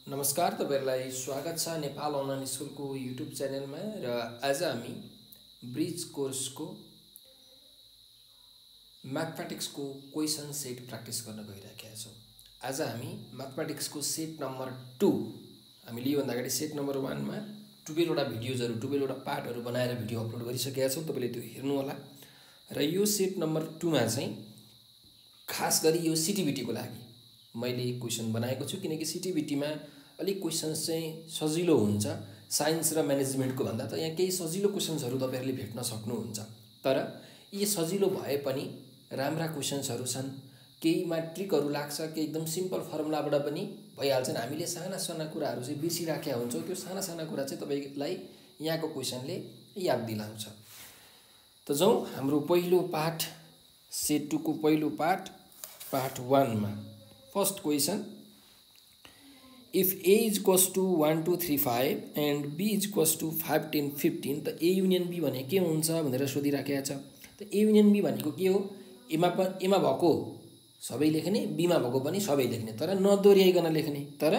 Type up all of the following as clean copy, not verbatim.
नमस्कार, तपाईहरुलाई स्वागत छ नेपाल अनलाइन स्कुलको युट्युब च्यानलमा। र आज हामी ब्रिज कोर्सको म्याथमेटिक्सको क्वेशन सेट प्र्याक्टिस गर्न गइरहेका छौं। आज हामी म्याथमेटिक्सको सेट नम्बर 2 हामीले यो भन्दा अगाडि सेट नम्बर 1 मा 12 वटा भिडियोजहरु 12 वटा पार्टहरु बनाएर भिडियो अपलोड गरिसकेका छौं। तपाईले त्यो हेर्नु होला। र यो सेट नम्बर 2 मा चाहिँ खास गरी यो सिटिबिटी को लागि मैले क्वेशन बनाएको छु, किनकि सिटिबिटी मा अलि क्वेशन्स चाहिँ सजिलो हुन्छ साइन्स र म्यानेजमेन्ट को भन्दा। त यहाँ केही सजिलो क्वेशन्सहरु तपाईहरुले भेट्न सक्नुहुन्छ। तर यी सजिलो भए पनि राम्रा क्वेशन्सहरु छन्। केहीमा ट्रिकहरु लाग्छ, केही एकदम सिम्पल फर्मुलाबाट पनि भइहाल्छन्। हामीले साना साना कुराहरु चाहिँ बिर्सिराखेका हुन्छौं। त्यो साना साना कुरा चाहिँ तपाईलाई यहाँको क्वेशनले याद दिलाउँछ। त जाउँ हाम्रो पहिलो पाठ सेट 2 को पहिलो पाठ 1 मा। First question, if A is equals to 1 2 3 5 and B is equals to 5 10 15 त A युनियन B भने के हुन्छ भनेर सोधिराखेको छ। त A युनियन B भनेको के हो? A मा भएको सबै लेख्ने, B मा भएको पनि सबै लेख्ने, तर नदोर्याइकन लेख्ने, तर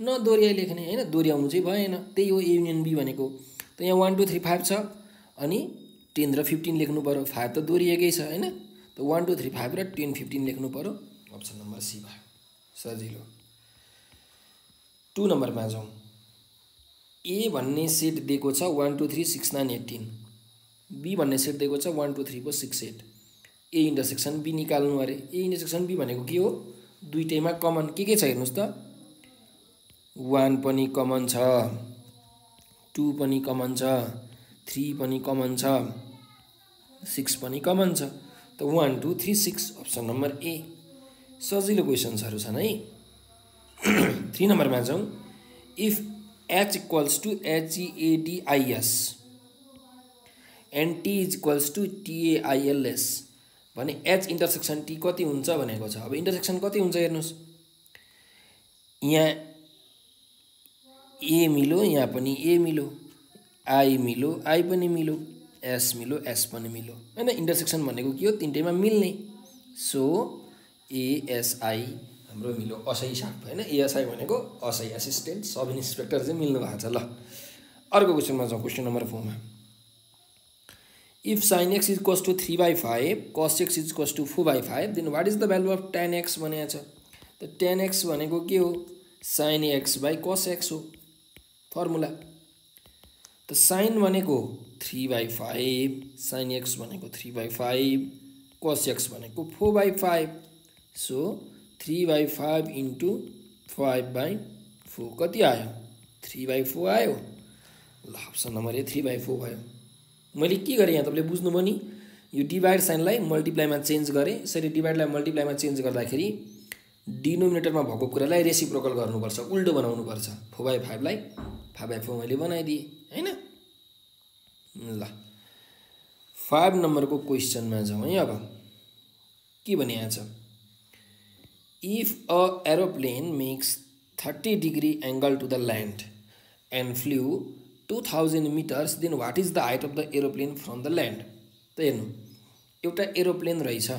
नदोर्याइ लेख्ने हैन, दोर्याउनु चाहिँ भएन। त्यही हो A युनियन B भनेको। त यहाँ 1 2 3 5 छ अनि 10 र 15 लेख्नु पर्यो। 5 त दोर्याएकै छ हैन। त 1 2 3 5 र 10 15 लेख्नु पर्यो। अप्सन नम्बर सी भयो, सजिलो। 2 नम्बरमा जाउँ। A भन्ने सेट दिएको छ 1 2 3 6 9 18। B भन्ने सेट दिएको छ 1 2 3 4 6 8। A इन्टरसेक्सन B निकाल्नु अरे। A इन्टरसेक्सन B भनेको के हो? दुईटैमा कमन के छ हेर्नुस् त। 1 पनि कमन छ, 2 पनि कमन छ, 3 पनि कमन छ, 6 पनि कमन छ। त 1 2 3 6 अप्सन नम्बर ए। सजिलो क्वेशन्सहरु छन् है। 3 नम्बरमा जाउँ। If h equals to HEADIS and t is equals to TAILS भने h इन्टरसेक्सन t कति हुन्छ भनेको छ। अब इन्टरसेक्सन कति हुन्छ हेर्नुस्। यहाँ a मिलो, यहाँ पनि a मिलो, i मिलो, i पनि मिलो, s मिलो, s पनि मिलो हैन। इन्टरसेक्सन भनेको के हो? तीनटैमा मिल्ने। सो ASI हाम्रो मिलो असै साथ हैन। ASI भनेको असै असिस्टेन्ट सब इन्स्पेक्टर चाहिँ मिल्नु भएको छ। ल अर्को क्वेशनमा जाउँ। क्वेशन नम्बर 4 मा if sin x is equals to 3/5 cos x is equals to 4/5 then what is the value of tan x भनेको छ। त tan x भनेको के हो? sin x by cos x हो फर्मुला। त sin भनेको 3/5, sin x भनेको 3/5, cos x भनेको 4/5। सो 3/5 into 5/4 कति आयो? 3/4 आयो। ल अप्सन नम्बर ए 3/4 भयो। मैले के गरे यहाँ तपाईले बुझ्नुभयो नि। यो डिभाइड साइनलाई मल्टिप्लाईमा चेन्ज गरे। यसरी डिभाइडलाई मल्टिप्लाईमा चेन्ज गर्दाखेरि डिनोमिनेटरमा भएको कुरालाई रेसिप्रोकल गर्नुपर्छ, उल्टो बनाउनु पर्छ। 4/5 लाई 5/4 मैले बनाइदिए हैन। ल 5 नम्बरको क्वेशनमा जाउँ है। अब के भनिएको छ? If a aeroplane makes 30-degree angle to the land and flew 2000 meters, then what is the height of the aeroplane from the land? त हेर्नु, एउटा एरोप्लेन रहेछ।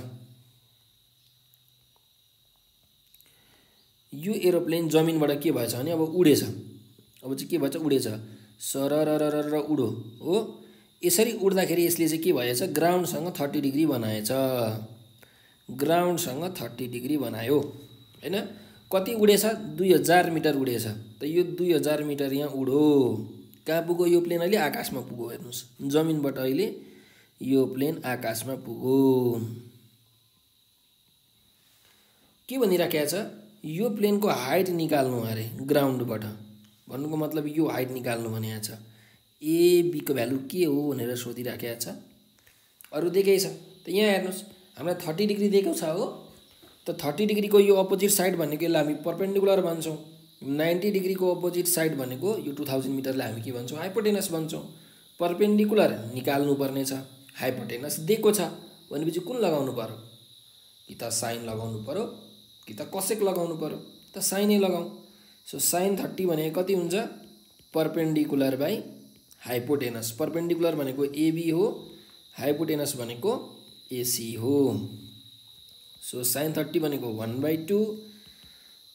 यो एरोप्लेन जमिनबाट के भएछ भने अब उडेछ। अब चाहिँ के भएछ? उडेछ। सररररर उडो हो। यसरी उड्दाखेरि यसले चाहिँ के भएछ? ग्राउन्डसँग 30 डिग्री बनाएछ। ग्राउन्डसँग 30 डिग्री बनायो हैन। कति उडेछ? 2000 मिटर उडेछ। त यो 2000 मिटर यहाँ उडो। कहाँ पुग्यो यो प्लेन? अहिले आकाशमा पुग्यो। हेर्नुस्, जमिनबाट अहिले यो प्लेन आकाशमा पुग्यो। के भनिराखेको छ? यो प्लेनको हाइट निकाल्नु अरे ग्राउन्डबाट। भन्नुको मतलब यो हाइट निकाल्नु भनेको छ। ए बी को भ्यालु के हो भनेर सोधिराखेको छ। अरु दिएकै छ। त यहाँ हेर्नुस्, हामीलाई 30 डिग्री दिएको छ हो। त 30 डिग्री को यो अपोजिट साइड भनेको यसलाई हामी परपेन्डिकुलर भन्छौं। 90 डिग्री को अपोजिट साइड भनेको यो 2000 मिटरलाई हामी के भन्छौं? हाइपोटेनस भन्छौं। परपेन्डिकुलर निकाल्नु पर्ने छ। हाइपोटेनस दिएको छ भनेपछि कुन लगाउनु पर्यो? कि त साइन लगाउनु पर्यो कि त कोसेक लगाउनु पर्यो। त साइनै लगाऊ। सो sin 30 भनेको कति हुन्छ? Perpendicular by hypotenuse. परपेन्डिकुलर भनेको AB हो, हाइपोटेनस भनेको AC हो। सो sin 30 भनेको 1/2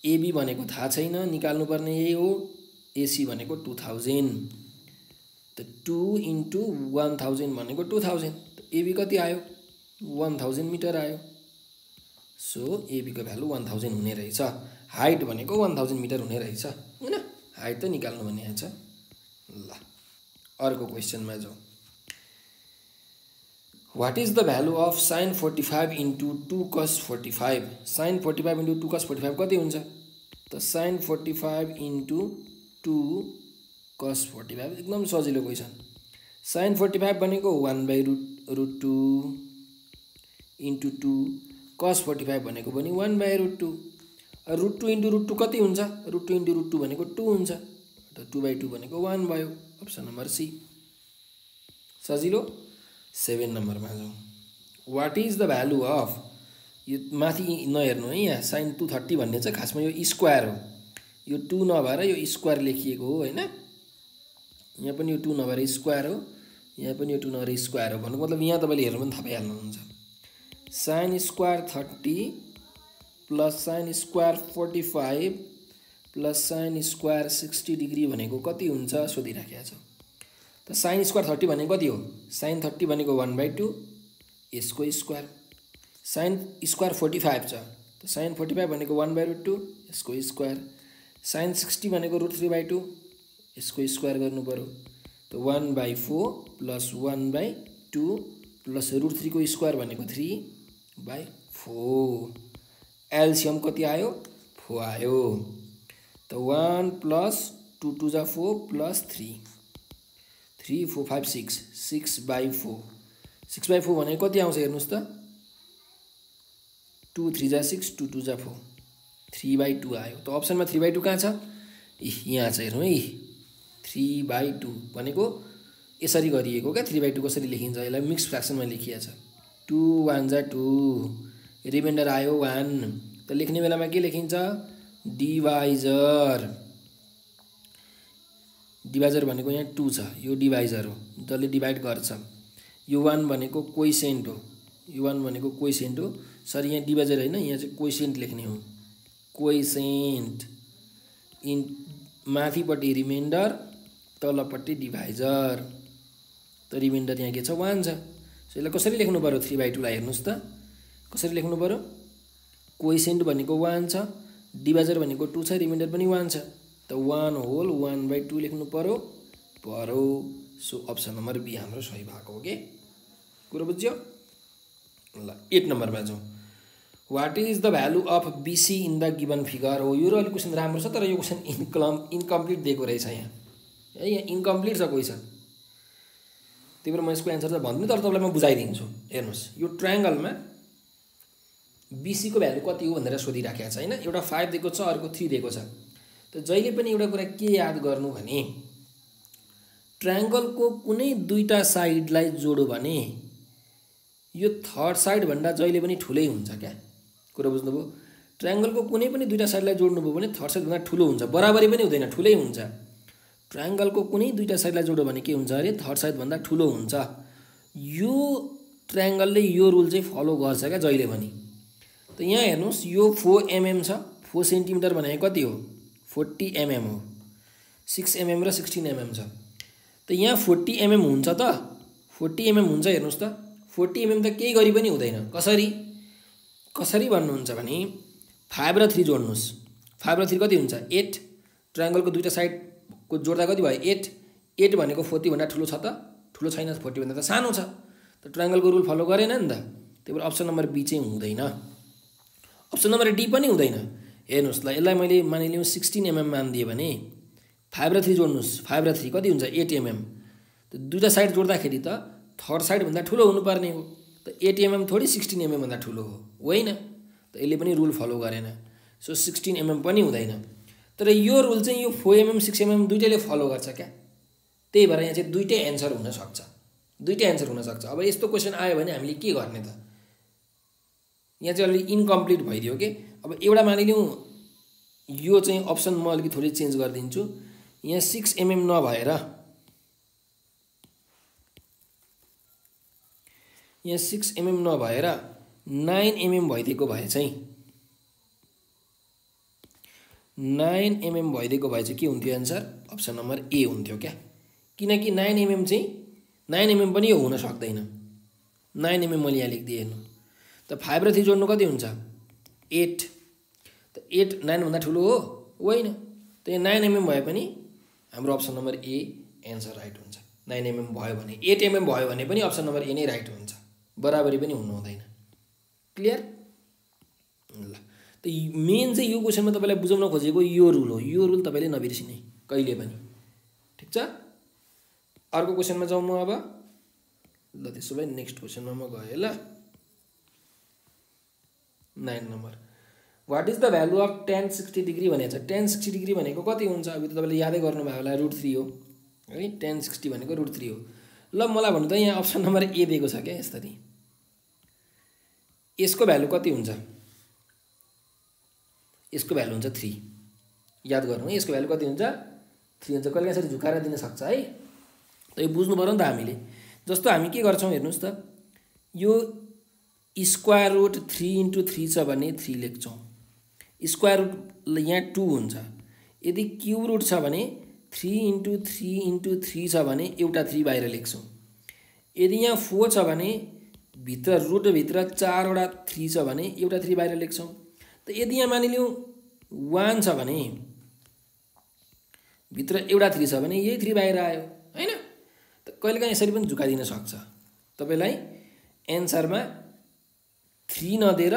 एबी भनेको थाहा छैन, निकाल्नुपर्ने यही हो। एसी भनेको 2000, त 2 × 1000 भनेको 2000, एबी कति आयो 1000 मिटर आयो। सो एबीको भ्यालु 1000 हुने रहेछ। हाइट भनेको 1000 मिटर हुने रहेछ हैन, हाइट त निकाल्नु भन्ने आछ। ल अर्को क्वेसनमा जाउँ। What is the value of sin 45 into 2 cos 45? sin 45 into 2 cos 45 कति हुन्छ त sin 45 into 2 cos 45 एकदम सजिलो क्वेसन। sin 45 भनेको 1/√2 into 2, cos 45 भनेको पनि 1/√2। √2 into √2 कति हुन्छ? √2 into √2 भनेको 2 हुन्छ, त 2/2 भनेको 1 भयो। अप्सन नम्बर सी सजिलो। 7 नम्बरमा जाउँ। What is the value of, यो माथि नहेर्नु है, यहाँ sin 230 भन्ने चाहिँ खासमा यो स्क्वायर हो, यो 2 नभएर यो स्क्वायर लेखिएको हो हैन। यहाँ पनि यो 2 नभएर स्क्वायर हो, यहाँ पनि यो 2 नभएर स्क्वायर हो भन्नुको मतलब यहाँ तपाईँले हेर्नु पनि थाहा पाइहाल्नुहुन्छ। sin square 30 plus sin square 45 plus sin square 60 degree भनेको कति हुन्छ सोधिराखेको छ। त sin स्क्वायर 30 भनेको कति हो? sin 30 भनेको 1/2 यसको स्क्वायर। sin स्क्वायर 45 छ, त sin 45 भनेको 1/√2 यसको स्क्वायर। sin 60 भनेको √3/2 यसको स्क्वायर गर्नु पर्यो। त 1/4 प्लस 1/2 प्लस √3 को स्क्वायर भनेको 3/4। एलसियम कति आयो? 4 आयो। त 1 प्लस 2 2 जा 4 प्लस 3 3 4 5 6 6/4। 6/4 भनेको कति आउँछ हेर्नुस् त? 2 3 जा 6 2 2 जा 4 3/2 आयो। त अप्सनमा 3/2 कहाँ छ? यहाँ छ हेर्नु है, 3/2 भनेको यसरी गरिएको क्या। 3/2 कसरी लेखिन्छ? यसलाई मिक्स फ्र्याक्सनमा लेखिएको छ। 2 1 जा 2, रिमाइन्डर आयो 1, त लेख्ने बेलामा के लेखिन्छ? डिभाइजर। डिभाइजर भनेको यहाँ 2 छ, यो डिभाइजर हो, जसले डिभाइड गर्छ। यो 1 भनेको कोइसेन्ट हो, यो 1 भनेको कोइसेन्ट हो। सरी यहाँ डिभाइजर हैन, यहाँ चाहिँ कोइसेन्ट लेख्ने हो। कोइसेन्ट इन माथिपट्टि रिमाइन्डर, तलपट्टि डिभाइजर। त रिमाइन्डर यहाँ के छ? 1 छ। सो यसलाई कसरी लेख्नु पर्यो? 3/2 लाई हेर्नुस् त कसरी लेख्नु पर्यो? कोइसेन्ट भनेको 1 छ, डिभाइजर भनेको 2 छ, रिमाइन्डर पनि 1 छ, त 1/2 लेख्नु पर्यो। सो अप्सन नम्बर बी हाम्रो सही भएको हो के। कुरो बुझ्यो? ल 8 नम्बरमा जाउँ। What is the value of BC in the given figure? हो यो अलि क्वेसन राम्रो छ, तर यो क्वेसन इन्कम्प्लिट दिएको रहेछ यहाँ है, यहाँ इन्कम्प्लिट छ क्वेसन। त्यही भएर म यसको एन्सर चाहिँ भन्दिनँ, तर तपाईँलाई म बुझाइदिन्छु। हेर्नुहोस्, यो ट्रायङ्गलमा बीसी को भ्यालु कति हो भनेर सोधिराखेको छ हैन। एउटा 5 दिएको छ, अर्को 3 दिएको छ। त जहिले पनि एउटा कुरा के याद गर्नु भने ट्रायङ्गलको कुनै दुईटा साइडलाई जोड्यो भने यो थर्ड साइड भन्दा जहिले पनि ठुलै हुन्छ क्या। कुरा बुझ्नुभयो? ट्रायङ्गलको कुनै पनि दुईटा साइडलाई जोड्नुभयो भने थर्ड साइड भन्दा ठुलो हुन्छ, बराबरी पनि हुँदैन, ठुलै हुन्छ। ट्रायङ्गलको कुनै दुईटा साइडलाई जोड्यो भने के हुन्छ अरे? थर्ड साइड भन्दा ठुलो हुन्छ। यो ट्रायङ्गलले यो रुल चाहिँ फलो गर्छ क्या जहिले पनि। त यहाँ हेर्नुस्, यो 4 mm छ, 4 सेन्टिमिटर भनेको कति हो? 40 mm हो। 6 mm र 16 mm छ, त यहाँ 40 mm हुन्छ त? 40 mm हुन्छ हेर्नुस् त। 40 mm त केही गरी पनि हुँदैन। कसरी भन्नुहुन्छ भने 5 र 3 जोड्नुस्। 5 र 3 कति हुन्छ? 8। ट्रायङ्गलको दुईटा साइडको जोड्दा कति भयो? 8। 8 भनेको 40 भन्दा ठुलो छ त? ठुलो छैन, 40 भन्दा त सानो छ। त ट्रायङ्गलको रुल फलो गरेन नि त। त्यही भएर अप्सन नम्बर बी चाहिँ हुँदैन। अप्सन नम्बर डी पनि हुँदैन। हेर्नुस् ल, यसलाई मैले मानिलिउँ 16 mm मानिदिएँ भने 5 र 3 जोड्नुस्। 5 र 3 कति हुन्छ? 8 mm। त दुईटा साइड जोड्दाखेरि त थर्ड साइड भन्दा ठुलो हुनुपर्ने हो। त 8 mm थोडी 16 mm भन्दा ठुलो हो? होइन। त यसले पनि रुल फलो गरेन। सो 16 mm पनि हुँदैन। तर यो रुल चाहिँ यो 4 mm 6 mm दुईटैले फलो गर्छ क्या। त्यही भएर यहाँ चाहिँ दुईटै एन्सर हुनसक्छ, दुईटै एन्सर हुनसक्छ। अब यस्तो क्वेसन आयो भने हामीले के गर्ने त? यहाँ चाहिँ अलि इन्कम्प्लिट भइदियो के। अब एउटा मानिलिउँ, यो चाहिँ अप्सन म अलिकति थोरै चेन्ज गरिदिन्छु। यहाँ 6 mm नभएर यहाँ 6 mm नभएर 9 mm भइदिएको भए चाहिँ 9 mm भइदिएको भए चाहिँ के हुन्थ्यो आन्सर अप्सन नम्बर ए हुन्थ्यो क्या किनकि 9 mm चाहिँ 9 mm पनि यो हुन सक्दैन 9 mm मैले यहाँ लेखिदिएँ हेर्नु त 5 र 3 जोड्नु कति हुन्छ 8 त 8 9 भन्दा ठुलो हो होइन त यो 9 mm भए पनि हाम्रो अप्सन नम्बर ए एन्सर राइट हुन्छ 9 mm भयो भने 8 mm भयो भने पनि अप्सन नम्बर ए नै राइट हुन्छ बराबरी पनि हुनु हुँदैन क्लियर ल त मेन चाहिँ यो क्वेशनमा तपाईलाई बुझाउन खोजेको यो रुल हो यो रुल तपाईले नबिर्सिने कहिले पनि ठीक छ अर्को क्वेशनमा जाउँ म अब ल त्यसो भए नेक्स्ट क्वेशनमा म गए ल 9 number what is the value of tan 60 degree भनेको छ tan 60 डिग्री भनेको कति हुन्छ अब त तपाईले यादै गर्नु भयो होला √3 हो है tan 60 भनेको √3 हो ल मलाई भन्नु त यहाँ अप्सन नम्बर ए दिएको छ क्या यसरी यसको भ्यालु कति हुन्छ यसको भ्यालु हुन्छ 3 याद गर्नु यसको भ्यालु कति हुन्छ 3 हुन्छ कहिले यसरी झुकाएर दिन सक्छ है त यो बुझ्नु पर्यो नि त हामीले जस्तो हामी के गर्छौं हेर्नुस् त यो स्क्वायर रुट 3 * 3 छ भने 3 लेख्छौं स्क्वायर रुट यहाँ 2 हुन्छ यदि क्यूब रुट छ भने 3 * 3 * 3 छ भने एउटा 3 बाहिर लेख्छौं यदि यहाँ 4 छ भने भित्र रुट भित्र 4 वटा 3 छ भने एउटा 3 बाहिर लेख्छौं त यदि यहाँ मानिलियौ 1 छ भने भित्र एउटा 3 छ भने यही 3 बाहिर आयो हैन त कहिलेकाहीँ यसरी पनि झुकाइदिन सक्छ तपाईलाई एन्सरमा 3 नदिएर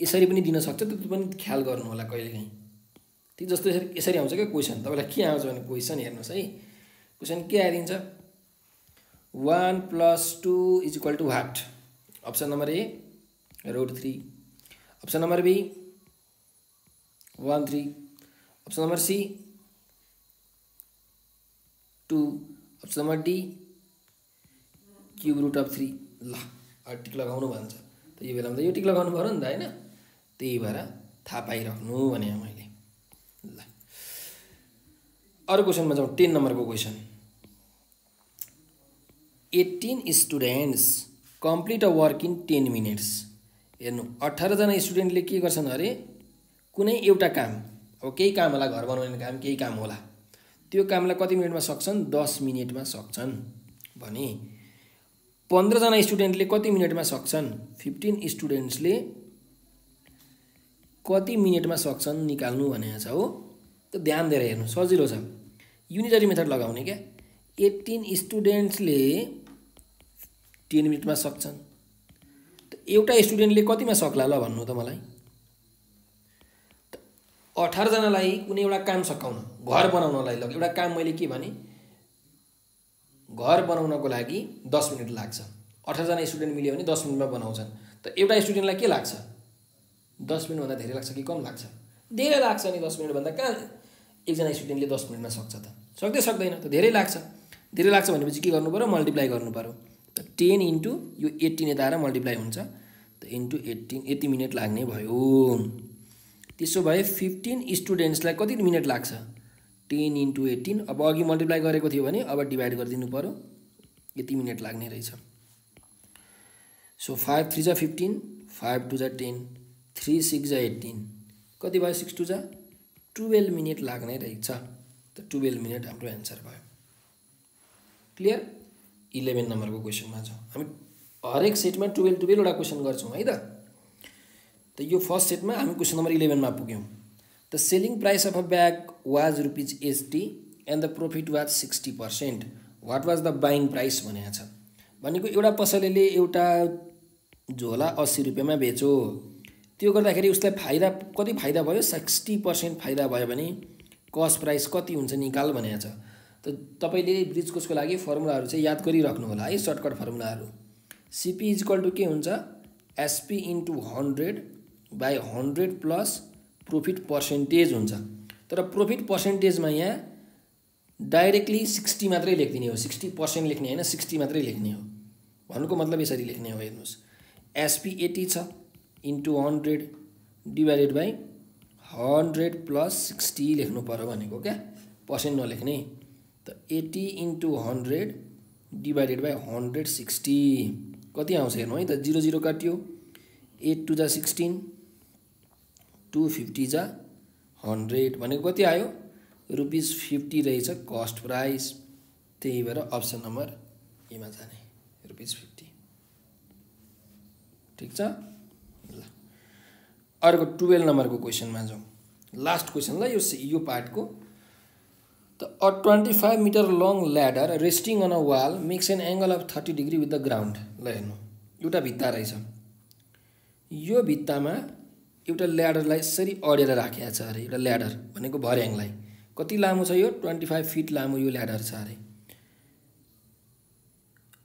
यसरी पनि दिन सक्छ त्यो पनि ख्याल गर्नु होला कहिलेकाहीँ ठीक जस्तो यसरी आउँछ के क्वेशन तपाईलाई के आउँछ भने क्वेशन हेर्नुस् है क्वेशन के आइदिन्छ 1 + 2 = what option number A √3 option number B 1 3 option number C 2 option number D cube root of 3 ल टिक लगाउनु भन्छ त यो बेलामा त यो टिक लगाउनु पर्यो नि त हैन त्यही भएर थाहा पाइराख्नु भने मैले ल अरु क्वेशनमा जाउँ 10 नम्बरको question 18 students complete a work in 10 minutes हेर्नु 18 जना स्टुडेन्टले के गर्छन् अरे कुनै एउटा काम अब केही काम होला घर बनाउने काम केही काम होला त्यो कामलाई कति मिनेटमा सक्छन् 10 मिनेटमा सक्छन् भने 15 जना स्टुडेन्टले कति मिनेटमा सक्छन् 15 स्टुडेन्ट्सले कति मिनेटमा सक्छन् निकाल्नु भनेको छ हो त ध्यान दिएर हेर्नु सजिलो छ युनिटरी मेथड लगाउने क्या 18 स्टुडेन्ट्सले 10 मिनेटमा सक्छन् त एउटा स्टुडेन्टले कतिमा सक्ला ल भन्नु त मलाई 18 जनालाई कुनै एउटा काम सकाउन घर बनाउनलाई ल एउटा काम मैले के भने घर बनाउनको लागि 10 मिनेट लाग्छ 18 जना स्टुडेन्ट मिल्यो भने 10 मिनेटमा बनाउँछन् त एउटा स्टुडेन्टलाई के लाग्छ 10 मिनेट भन्दा धेरै लाग्छ कि कम लाग्छ धेरै लाग्छ नि 10 मिनेट भन्दा कहाँ एकजना स्टुडेन्टले 10 मिनेटमा सक्छ त सक्दैन त धेरै लाग्छ भनेपछि के गर्नु पर्यो मल्टिप्लाई गर्नु पर्यो त 10 इन्टु यो 18 यता आएर मल्टिप्लाई हुन्छ त इन्टु 18 यति मिनेट लाग्ने भयो त्यसो भए 15 स्टुडेन्ट्सलाई कति मिनेट लाग्छ 10 इन्टु 18 अब अघि मल्टिप्लाई गरेको थियो भने अब डिभाइड गरिदिनु पर्यो यति मिनेट लाग्ने रहेछ सो 5 3 जा 15 5 2 जा 10 3 6 जा 18 कति भयो 6 2 जा 12 मिनेट लाग्ने रहेछ त 12 मिनेट हाम्रो आन्सर भयो क्लियर 11 नम्बरको क्वेशनमा छ हामी हरेक सेटमा 12 वटा क्वेशन गर्छौं है त त यो फर्स्ट सेटमा हामी क्वेशन नम्बर 11 मा पुग्यौं the selling price of a bag was ₹80 and the profit was 60%. What was the buying price भनेको छ भनेको एउटा पसलेले एउटा झोला 80 रुपैयाँमा बेच्यो त्यो गर्दाखेरि उसलाई फाइदा कति फाइदा भयो 60% फाइदा भयो भने कस्ट प्राइस कति हुन्छ निकाल भनेको छ त तपाईले ब्रिज कोर्सको लागि फर्मुलाहरु चाहिँ याद गरिराख्नु होला है सर्टकट फर्मुलाहरु CP के हुन्छ SP * 100/100 प्लस प्रॉफिट पर्सेन्टेज हुन्छ तर प्रॉफिट पर्सेन्टेजमा यहाँ डाइरेक्टली 60 मात्रै लेख्दिने हो 60% लेख्ने हैन 60 मात्रै लेख्ने हो भन्नुको मतलब यसरी लेख्ने हो हेर्नुस् SP 80 छ इन्टु 100 डिवाइडेड बाइ 100 प्लस 60 लेख्नु पर्यो भनेको क्या पर्सेन्ट नलेख्ने त 80 इन्टु 100 डिवाइडेड बाइ 160 कति आउँछ हेर्नु है त 0 0 काट्यो 8 2 जा 16 250 जा 100 भनेको कति आयो ₹50 रहेछ कस्ट प्राइस। त्यही भएर अप्सन नम्बर एमा जाने ₹50। ठीक छ ल अर्को 12 नम्बरको क्वेसनमा जाउँ। लास्ट क्वेसन ल यो पार्टको। A 25 meter long ladder resting on a wall makes an angle of 30 degree with the ground। ल हेर्नु एउटा भित्ता रहेछ, यो भित्तामा एउटा ल्याडरलाई यसरी अडेर राखेको छ अरे। एउटा ल्याडर भनेको भर्याङलाई कति लामो छ यो 25 फिट लामो यो ल्याडर छ अरे।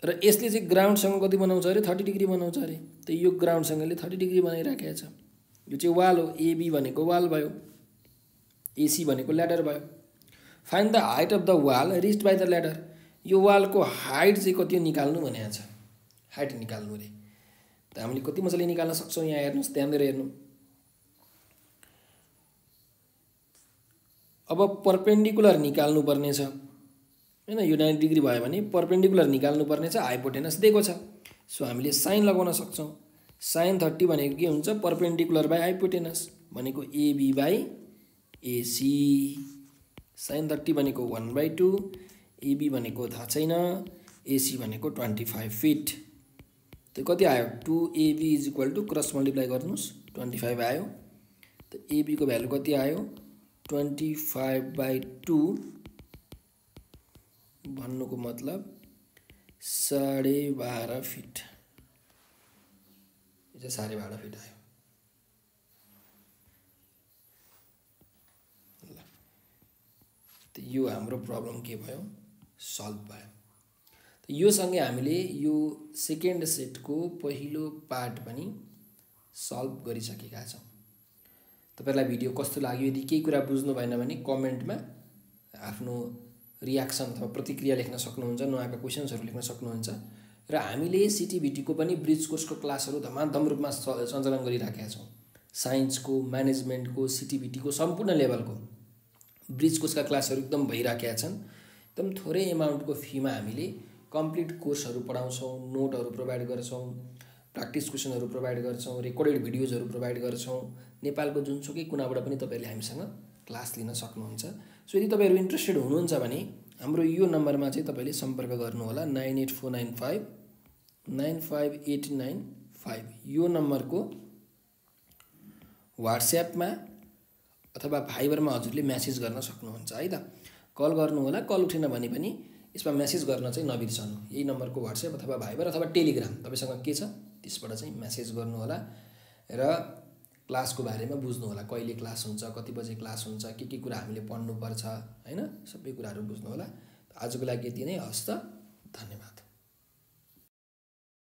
र यसले चाहिँ ग्राउन्डसँग कति बनाउँछ अरे 30 डिग्री बनाउँछ अरे। त यो ग्राउन्डसँगले 30 डिग्री बनाइराखेको छ। यो चाहिँ वाल हो, एबी भनेको वाल भयो, एसी भनेको ल्याडर भयो। Find the height of the wall reached by the ladder. यो वालको हाइट चाहिँ कति निकाल्नु भनेको छ, हाइट निकाल्नु रे। त हामीले कति मजाले निकाल्न सक्छौँ यहाँ हेर्नुहोस्, ध्यान दिएर हेर्नु। अब परपेन्डिकुलर निकाल्नु पर्ने छ हैन, यो 90 डिग्री भयो भने परपेन्डिकुलर निकाल्नु पर्ने छ, हाइपोटेनस दिएको छ। सो हामीले साइन लगाउन सक्छौँ। साइन 30 भनेको के हुन्छ परपेन्डिकुलर बाई हाइपोटेनस भनेको एबी बाई एसी। साइन 30 भनेको 1/2, एबी भनेको थाहा छैन, एसी भनेको 25 फिट। त कति आयो 2AB = क्रस मल्टिप्लाई गर्नुहोस् 25 आयो। त एबी को भ्यालु कति आयो 25/2 भन्नुको मतलब 12.5 फिट। यो चाहिँ 12.5 फिट आयो। यो हाम्रो प्रब्लम के भयो सल्भ भयो। त यो सँगै हामीले यो सेकेन्ड सेटको पहिलो पार्ट पनि सल्भ गरिसकेका छौँ। तपाईहरुलाई भिडियो कस्तो लाग्यो, यदि केही कुरा बुझ्नु भएन भने कमेन्टमा आफ्नो रियाक्सन अथवा प्रतिक्रिया लेख्न सक्नुहुन्छ, नयाँका क्वेशन्सहरु लेख्न सक्नुहुन्छ। र हामीले सिटिभिटी को पनि ब्रिज कोर्सको क्लासहरु धमाधम रूपमा सञ्चालन गरिराखेका छौँ। साइन्सको, म्यानेजमेन्टको, सिटिभिटी को सम्पूर्ण लेभलको ब्रिज कोर्सका क्लासहरु एकदम भइराखेका छन्। एकदम थोरै एमाउन्टको फीमा हामीले कम्प्लिट कोर्सहरु पढाउँछौँ, नोटहरु प्रोभाइड गर्छौँ, प्र्याक्टिस क्वेशनहरु प्रोभाइड गर्छौँ, रेकर्डेड भिडियोजहरु प्रोभाइड गर्छौँ। नेपालको जुनसुकै कुनाबाट पनि तपाईहरुले हामीसँग क्लास लिन सक्नुहुन्छ। सो यदि तपाईहरु इन्ट्रेस्टेड हुनुहुन्छ भने हाम्रो यो नम्बरमा चाहिँ तपाईले सम्पर्क गर्नु होला 9849595895। यो नम्बरको व्हाट्सएपमा अथवा भाइबरमा हजुरले मेसेज गर्न सक्नुहुन्छ है त। कल गर्नु होला, कल उठेन भने पनि यसमा मेसेज गर्न चाहिँ नबिर्सनु। यही नम्बरको व्हाट्सएप अथवा भाइबर अथवा टेलिग्राम तपाईसँग के छ त्यसबाट चाहिँ मेसेज गर्नु होला र क्लासको बारेमा बुझ्नु होला। कहिले क्लास हुन्छ, कति बजे क्लास हुन्छ, के कुरा हामीले पढ्नु पर्छ हैन, सबै कुराहरु बुझ्नु होला। आजको लागि यति नै, हस्त, धन्यवाद।